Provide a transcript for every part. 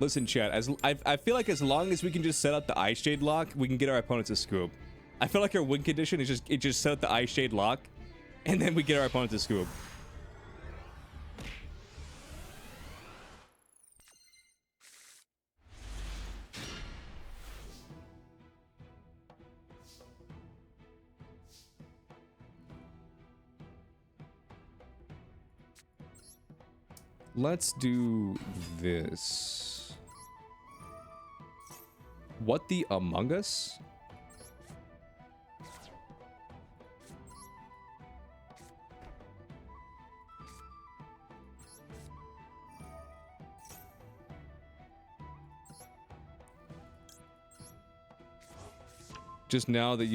Listen, chat. I feel like as long as we can just set up the Ice Shade lock, we can get our opponents a scoop. I feel like our win condition is just set up the Ice Shade lock, and then we get our opponents a scoop. Let's do this. What the Among Us? Just now that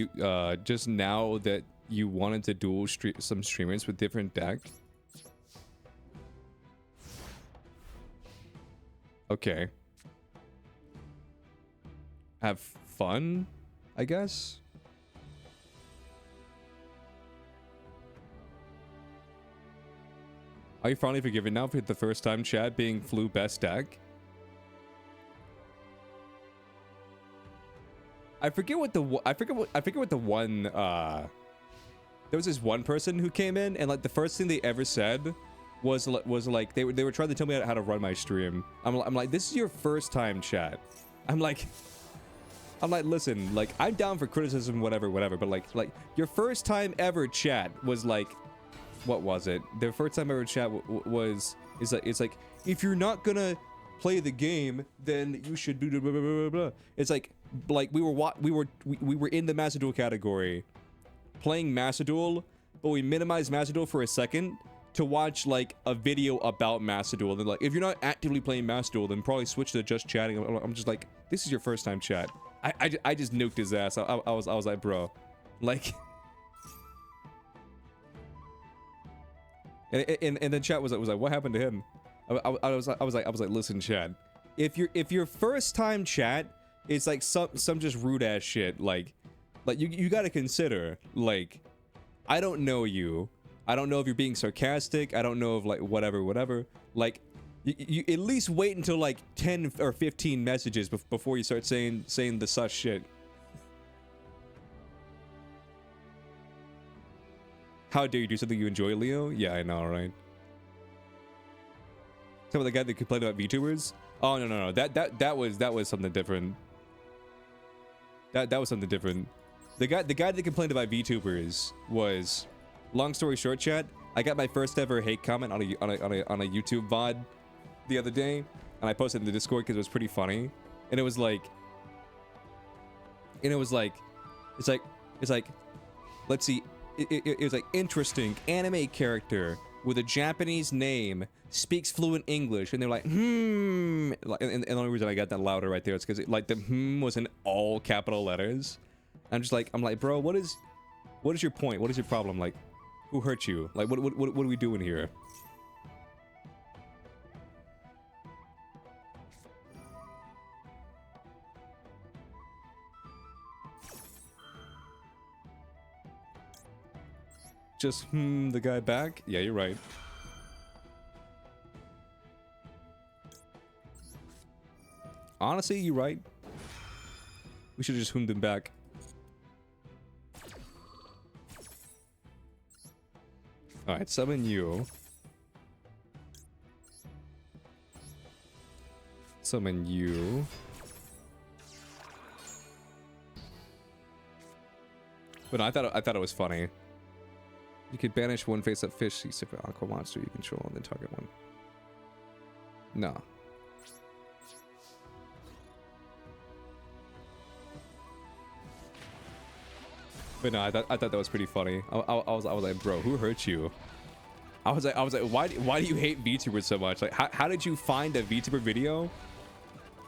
you wanted to duel some streamers with different deck. Okay. Have fun, I guess. Are you finally forgiven now for the first time chat being flu best deck? I forget what the one there was this one person who came in and like the first thing they ever said was like they were trying to tell me how to run my stream. I'm like, this is your first time chat. I'm like listen, like I'm down for criticism, whatever, but like your first time ever chat was like, what was it? Their first time ever chat it's like if you're not gonna play the game, then you should do blah blah blah blah. It's like we were in the Master Duel category, playing Master Duel, but we minimized Master Duel for a second to watch like a video about Master Duel. Then like, if you're not actively playing Master Duel, then probably switch to just chatting. I'm just like, this is your first time chat. I just nuked his ass. I was like, bro, like. And then chat was like, what happened to him? I was like, listen, chat. If your first time chat is like some just rude ass shit, like you gotta consider, like, I don't know you. I don't know if you're being sarcastic. I don't know if like whatever. Like, you at least wait until like 10 or 15 messages before you start saying the sus shit. How dare you do something you enjoy, Leo? Yeah, I know, right? Some of the guy that complained about VTubers? Oh no. That was something different. That was something different. The guy that complained about VTubers was, long story short, chat, I got my first ever hate comment on a YouTube VOD the other day, and I posted it in the Discord because it was pretty funny. And it was like, it's like, let's see, it was like, interesting anime character with a Japanese name, speaks fluent English, and they're like, and the only reason I got that louder right there is because like the was in all capital letters. I'm like, bro, what is your point? What is your problem? Like, who hurt you? Like, what are we doing here? Just the guy back? Yeah, you're right. Honestly, you're right. We should have just him back. Alright, summon you. Summon you. But no, I thought it was funny. You could banish one face-up fish, except for aqua monster you control, and then target one. No. But no, I thought that was pretty funny. I was like, bro, who hurt you? I was like, why do you hate VTubers so much? Like, how did you find a VTuber video,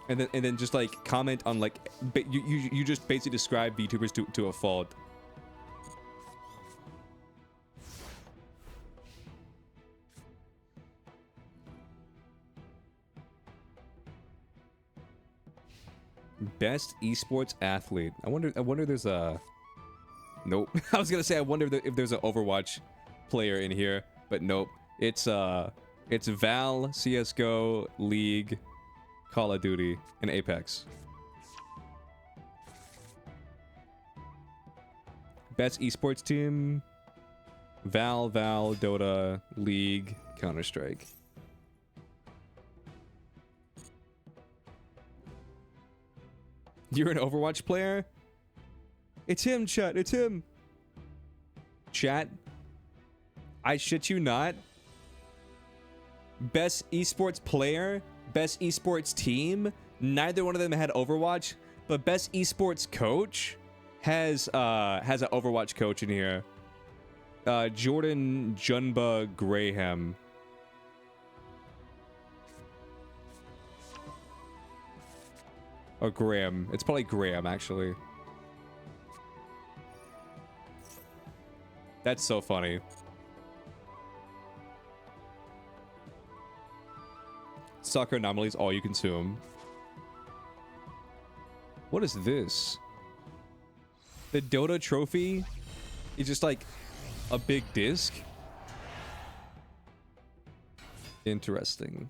and then just like comment on like, you just basically describe VTubers to a fault. Best esports athlete. I wonder there's a. Nope. I was gonna say I wonder if there's an Overwatch player in here, but nope. It's Val, CS:GO, League, Call of Duty, and Apex. Best esports team: Val, Dota, League, Counter-Strike. You're an Overwatch player? It's him, chat. It's him. Chat. I shit you not. Best esports player, best esports team. Neither one of them had Overwatch, but best esports coach has an Overwatch coach in here. Jordan Junba Graham. Or Graham. It's probably Graham, actually. That's so funny. Soccer anomalies, all you consume. What is this? The Dota trophy is just like a big disc. Interesting.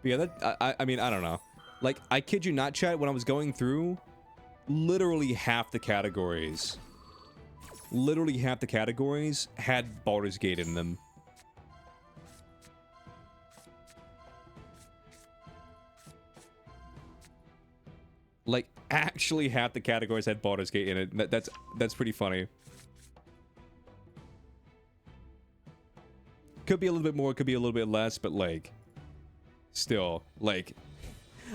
But yeah, that I mean, I don't know. Like, I kid you not, chat, when I was going through, literally half the categories had Baldur's Gate in them. Like, actually half the categories had Baldur's Gate in it. That's pretty funny. Could be a little bit more, could be a little bit less, but like, still, like,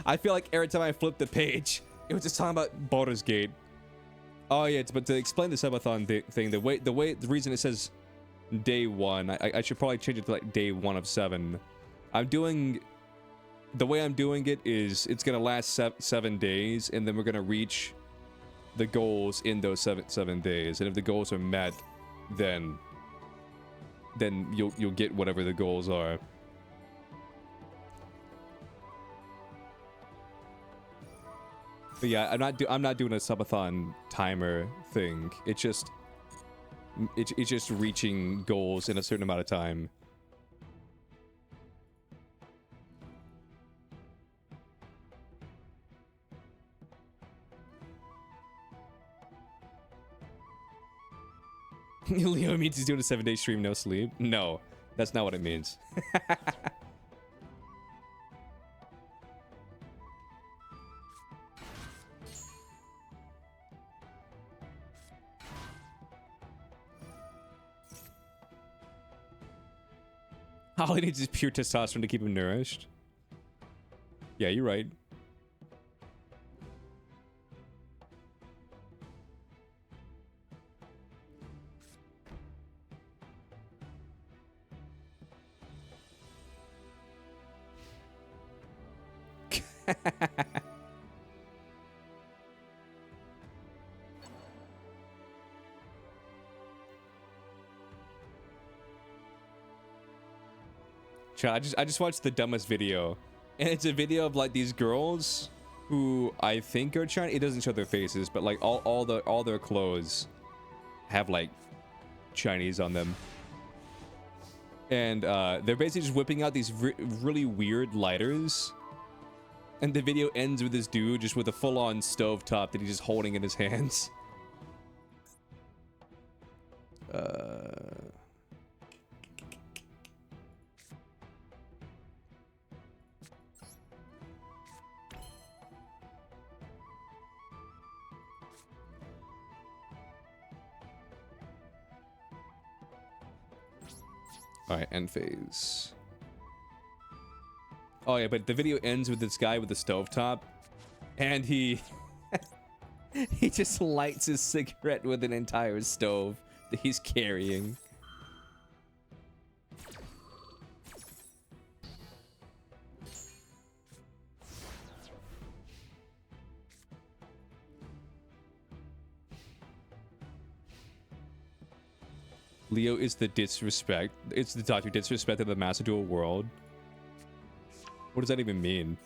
I feel like every time I flipped the page, it was just talking about Baldur's Gate. Oh yeah, but to explain the subathon thing, the reason it says day 1, I should probably change it to like day 1 of 7. The way I'm doing it is it's gonna last 7 days, and then we're gonna reach the goals in those seven days. And if the goals are met, then you'll get whatever the goals are. But yeah, I'm not doing a subathon timer thing. It's just reaching goals in a certain amount of time. Leo means he's doing a 7-day stream, no sleep. No, that's not what it means. All he needs is pure testosterone to keep him nourished. Yeah, you're right. I just watched the dumbest video, and it's a video of like these girls who I think are Chinese. It doesn't show their faces, but like all their clothes have like Chinese on them, and they're basically just whipping out these really weird lighters, and the video ends with this dude just with a full-on stove top that he's just holding in his hands. All right, end phase. Oh yeah, but the video ends with this guy with the stovetop, and he he just lights his cigarette with an entire stove that he's carrying. Leo is the disrespect. It's the Dr. Disrespect of the Master Duel world. What does that even mean?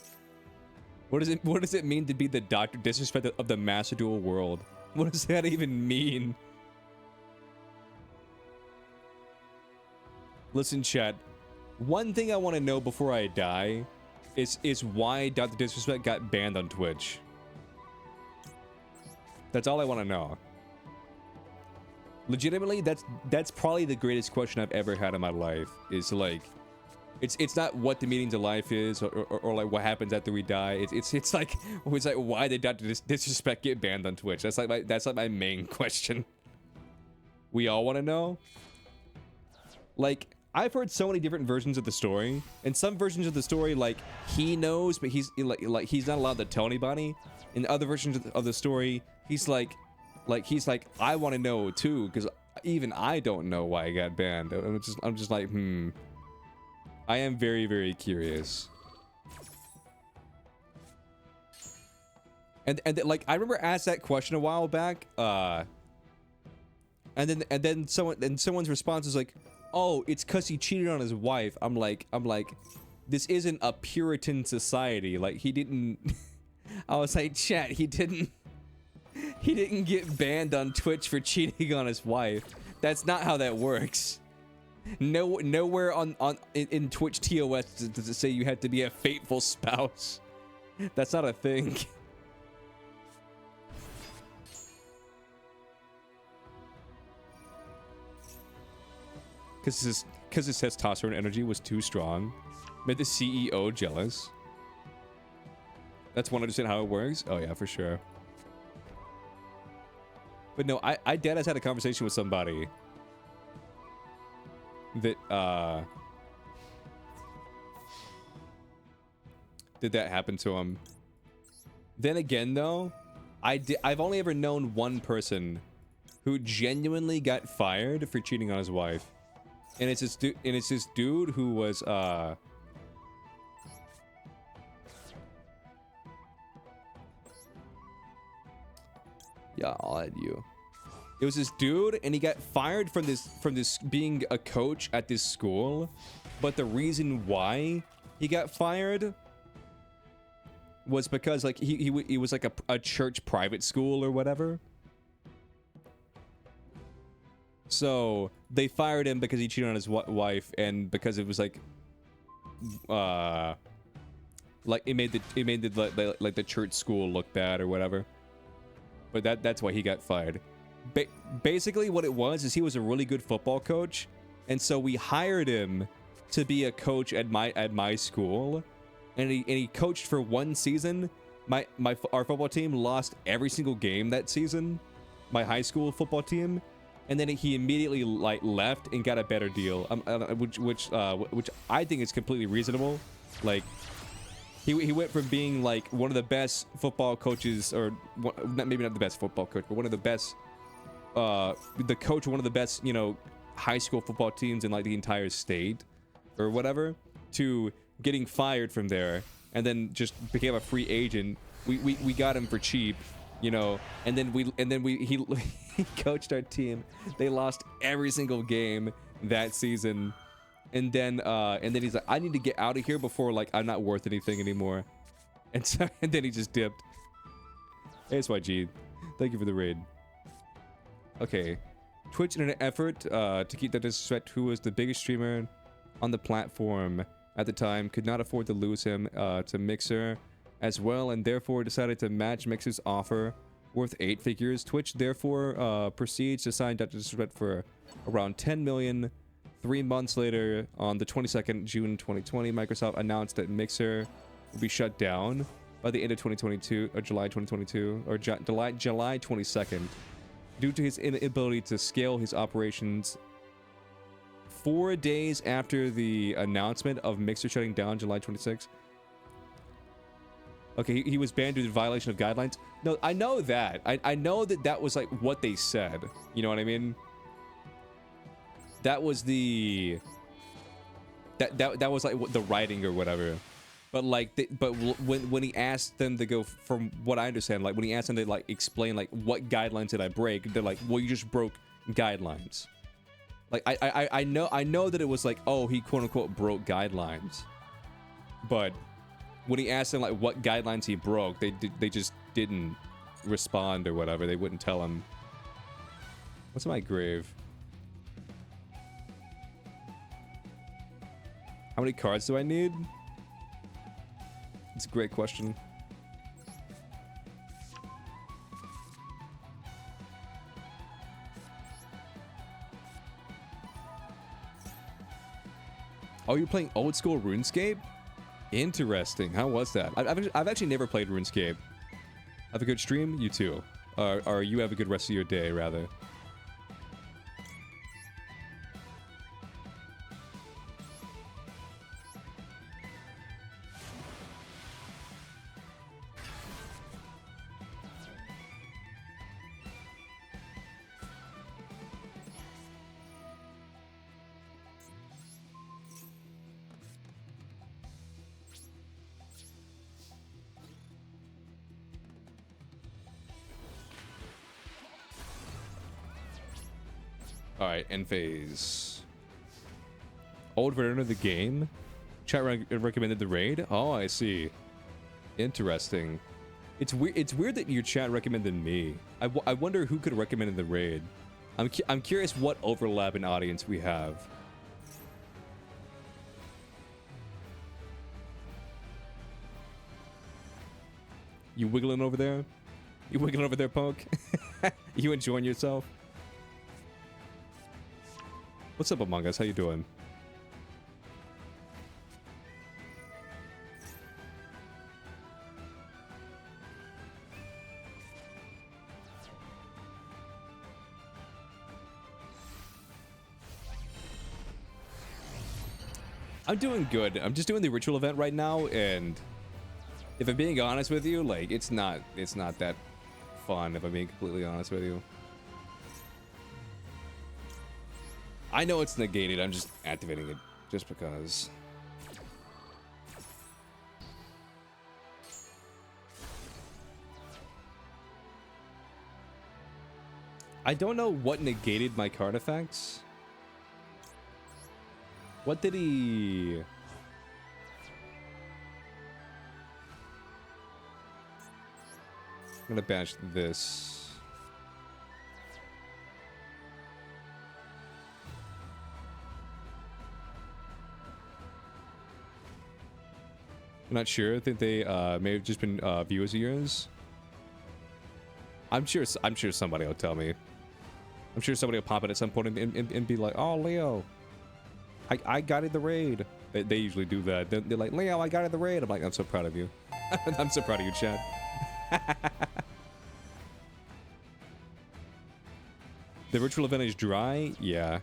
What does it mean to be the Dr. Disrespect of the Master Duel world? What does that even mean? Listen, chat. One thing I want to know before I die is why Dr. Disrespect got banned on Twitch. That's all I want to know. Legitimately, that's probably the greatest question I've ever had in my life. Is like, it's not what the meaning to life is, or like what happens after we die. It's like why did Dr. Disrespect get banned on Twitch? That's like my main question. We all want to know. Like, I've heard so many different versions of the story, and some versions of the story, like, he knows, but he's like he's not allowed to tell anybody. In other versions of the story, he's like I want to know too, because even I don't know why he got banned. I'm just like, I am very, very curious. And like, I remember asked that question a while back, and then someone's response is like, oh, it's because he cheated on his wife. I'm like, this isn't a Puritan society. Like, he didn't. I was like, chat, he didn't get banned on Twitch for cheating on his wife. That's not how that works. Nowhere in Twitch TOS does it say you have to be a faithful spouse. That's not a thing. Because his testosterone energy was too strong, made the CEO jealous. That's 100% how it works. Oh yeah, for sure. But no, I deadass had a conversation with somebody that did that happen to him. Then again, though, I've only ever known one person who genuinely got fired for cheating on his wife. And it's this dude who was yeah, I'll add you. It was this dude, and he got fired from this being a coach at this school. But the reason why he got fired was because like he was like a church private school or whatever. So they fired him because he cheated on his wife, and because it was like it made the church school look bad or whatever. But that's why he got fired. Basically, what it was is he was a really good football coach, and so we hired him to be a coach at my school, and he coached for one season. Our football team lost every single game that season. My high school football team. And then he immediately like left and got a better deal, which I think is completely reasonable. Like, he went from being like one of the best football coaches, or maybe not the best football coach, but one of the best, the coach of one of the best, high school football teams in like the entire state, or whatever, to getting fired from there, and then just became a free agent. We got him for cheap. And then he coached our team. They lost every single game that season, and then he's like, I need to get out of here before like I'm not worth anything anymore, and then he just dipped. ASYG, thank you for the raid. Okay, Twitch, in an effort to keep the Disrespect, who was the biggest streamer on the platform at the time, could not afford to lose him to Mixer as well, and therefore decided to match Mixer's offer worth 8 figures. Twitch therefore proceeds to sign Dr. Disrespect for around 10 million. 3 months later, on the 22nd June 2020, Microsoft announced that Mixer will be shut down by the end of 2022, or July 2022, or July 22nd, due to his inability to scale his operations. 4 days after the announcement of Mixer shutting down, July 26th. Okay, he was banned due to violation of guidelines. No, I know that. I know that was like what they said. You know what I mean? That was the that was like the writing or whatever. But like, when he asked them to go, from what I understand, like when he asked them to like explain like what guidelines did I break, they're like, well, you just broke guidelines. Like I know that it was like, oh, he quote unquote broke guidelines, but when he asked them like what guidelines he broke, they just didn't respond or whatever. They wouldn't tell him. What's in my grave? How many cards do I need? It's a great question. Oh, you're playing old school RuneScape? Interesting. How was that? I've actually never played RuneScape. Have a good stream? You too. Or you have a good rest of your day, rather. Alright, end phase. Old version of the game? Chat recommended the raid? Oh, I see. Interesting. It's weird that your chat recommended me. I wonder who could have recommended the raid. I'm curious what overlap in audience we have. You wiggling over there? You wiggling over there, Poke? You enjoying yourself? What's up, Among Us? How you doing? I'm doing good. I'm just doing the ritual event right now, and if I'm being honest with you, like it's not that fun, if I'm being completely honest with you. I know it's negated, I'm just activating it just because. I don't know what negated my card effects. What did he... I'm gonna banish this. I'm not sure. I think they may have just been viewers of yours. I'm sure somebody will tell me. I'm sure somebody will pop it at some point and be like, "Oh, Leo, I got in the raid." They usually do that. They're like, "Leo, I got in the raid." I'm like, "I'm so proud of you." I'm so proud of you, Chad. The ritual event is dry? Yeah.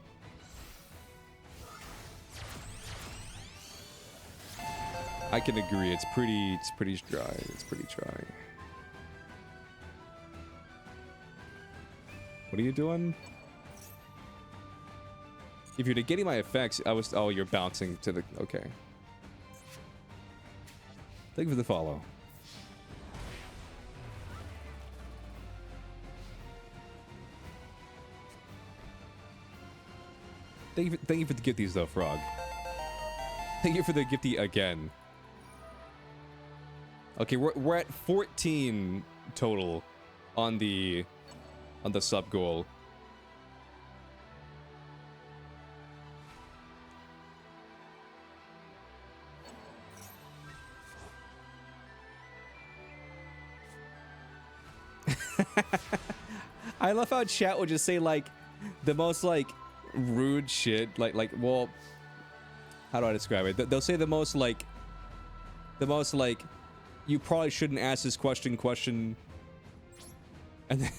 I can agree. It's pretty dry. It's pretty dry. What are you doing? If you're getting my effects, oh, you're bouncing to the, okay. Thank you for the follow. Thank you for the gifties though, Frog. Thank you for the gifty again. Okay, we're at 14 total on the sub goal. I love how chat will just say like the most like rude shit, like well, how do I describe it? They'll say the most like you probably shouldn't ask this question, and then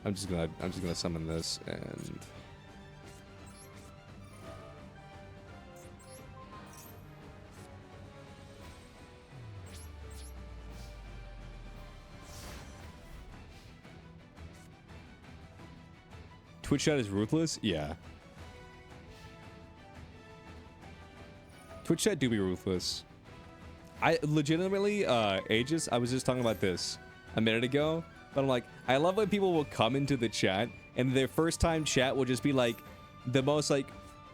I'm just gonna summon this and Twitch chat is ruthless? Yeah. Twitch chat do be ruthless. I legitimately, Aegis, I was just talking about this a minute ago, but I'm like, I love when people will come into the chat and their first time chat will just be like the most like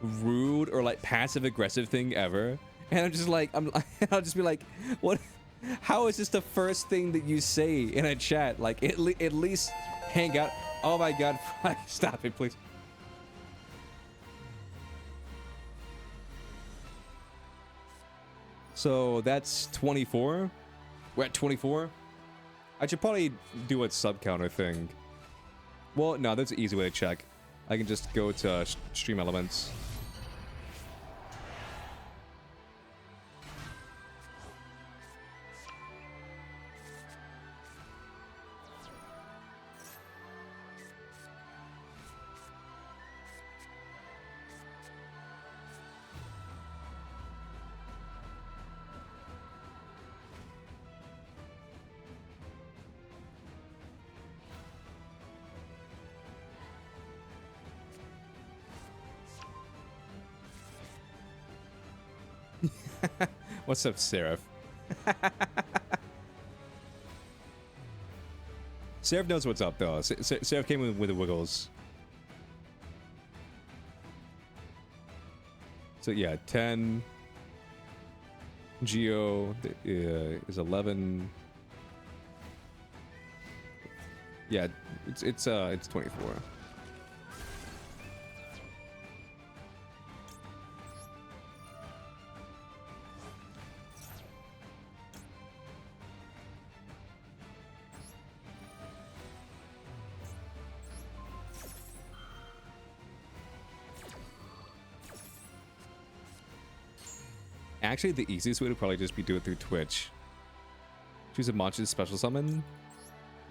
rude or like passive aggressive thing ever. And I'm just like, I'll just be like, what? How is this the first thing that you say in a chat? Like at least hang out. Oh my god, stop it, please. So that's 24. We're at 24. I should probably do a sub counter thing. Well, no, that's an easy way to check. I can just go to stream elements. What's up, Seraph? Seraph knows what's up, though. Seraph came with the wiggles. So, yeah, 10. Geo is 11. Yeah, it's 24. Actually, the easiest way would probably just be do it through Twitch. Choose a Mancha's special summon.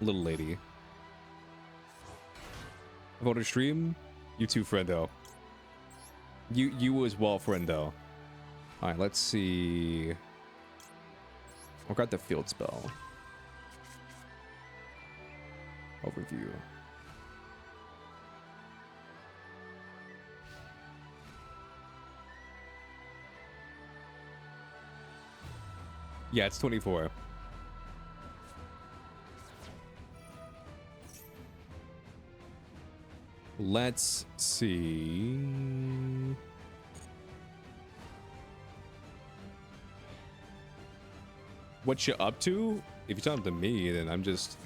Little lady. Voter stream. You too, friendo. You as well, friendo. Alright, let's see. I've got the field spell. Overview. Yeah, it's 24. Let's see. What you up to? If you're talking to me, then I'm just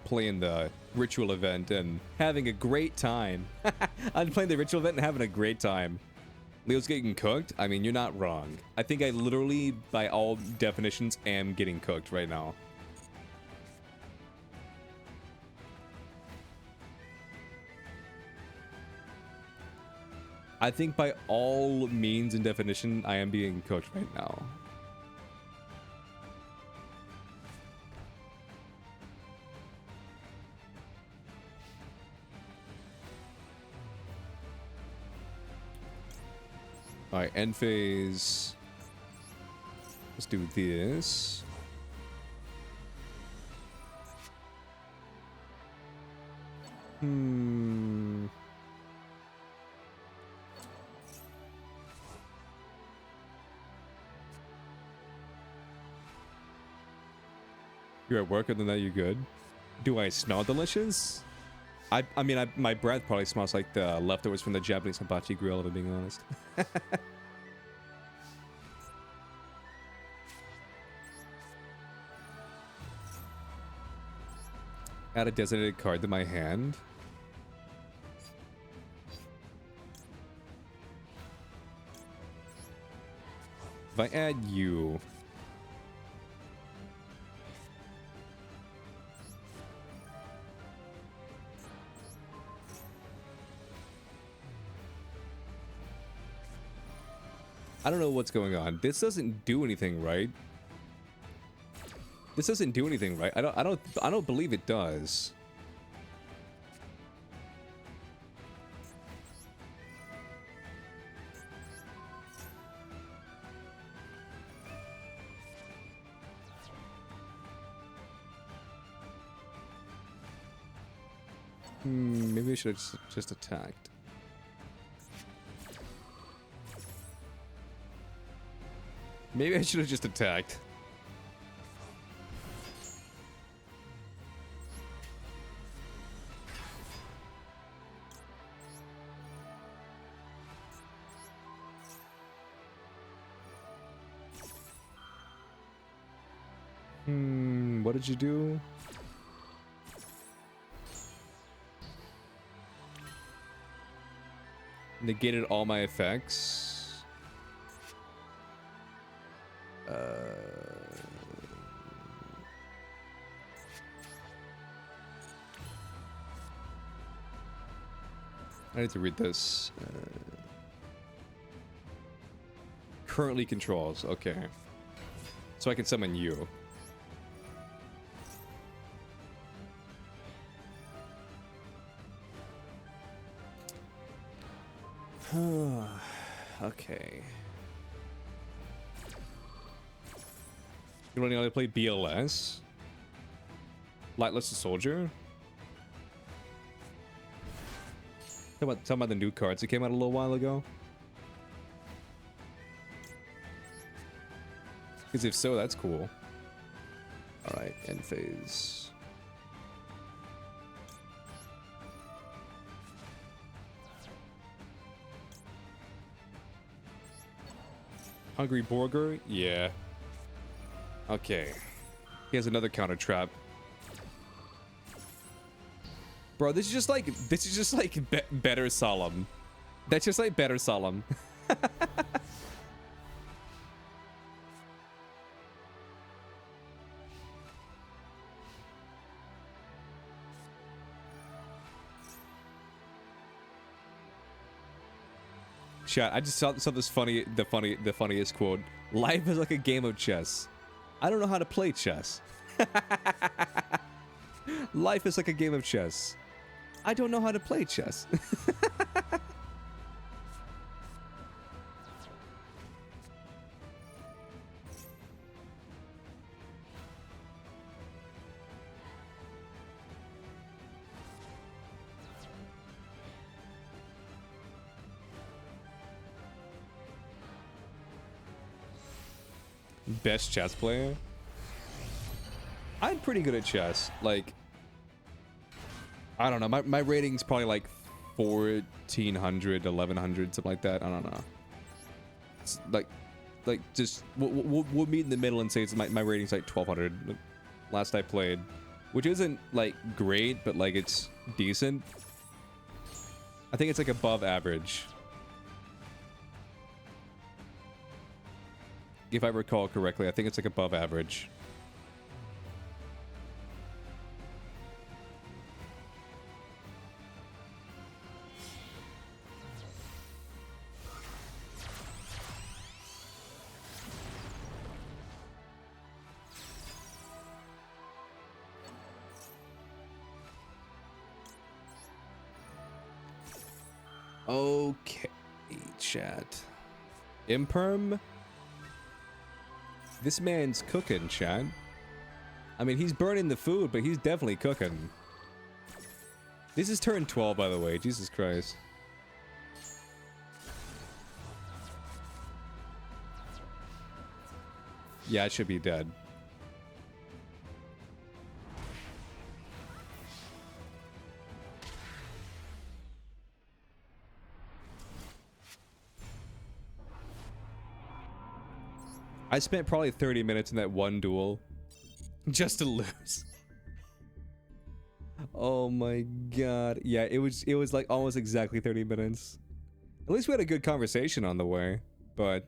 playing the ritual event and having a great time. I'm playing the ritual event and having a great time. Leo's getting cooked? I mean, you're not wrong. I think I literally, by all definitions, am getting cooked right now. I think by all means and definition, I am being cooked right now. Alright, end phase. Let's do this. You're at work, other than that, you good? Do I smell delicious? I mean, my breath probably smells like the leftovers from the Japanese hibachi grill, if I'm being honest. Add a designated card to my hand. If I add you... I don't know what's going on. This doesn't do anything, right? This doesn't do anything, right? I don't believe it does. Maybe I should have just attacked. Maybe I should have just attacked. What did you do? Negated all my effects. I need to read this. Currently controls. Okay. So I can summon you. Okay. You only play BLS? Lightless Soldier? Talking about the new cards that came out a little while ago? Because if so, that's cool. Alright, end phase. Hungry Burger? Yeah. Okay. He has another counter trap. Bro, this is just like better solemn. That's just like better solemn. Chat, I just saw this the funniest quote. Life is like a game of chess. I don't know how to play chess. Life is like a game of chess. I don't know how to play chess. Best chess player? I'm pretty good at chess. Like, I don't know. My rating's probably like 1,400, 1,100, something like that. I don't know. It's like just we'll meet in the middle and say it's my rating's like 1,200. Last I played, which isn't like great, but like it's decent. I think it's like above average. If I recall correctly, I think it's like above average. Okay, chat. Imperm? This man's cooking, chat. I mean, he's burning the food, but he's definitely cooking. This is turn 12, by the way. Jesus Christ. Yeah, it should be dead. I spent probably 30 minutes in that one duel just to lose. Oh my god. Yeah, it was like almost exactly 30 minutes. At least we had a good conversation on the way, but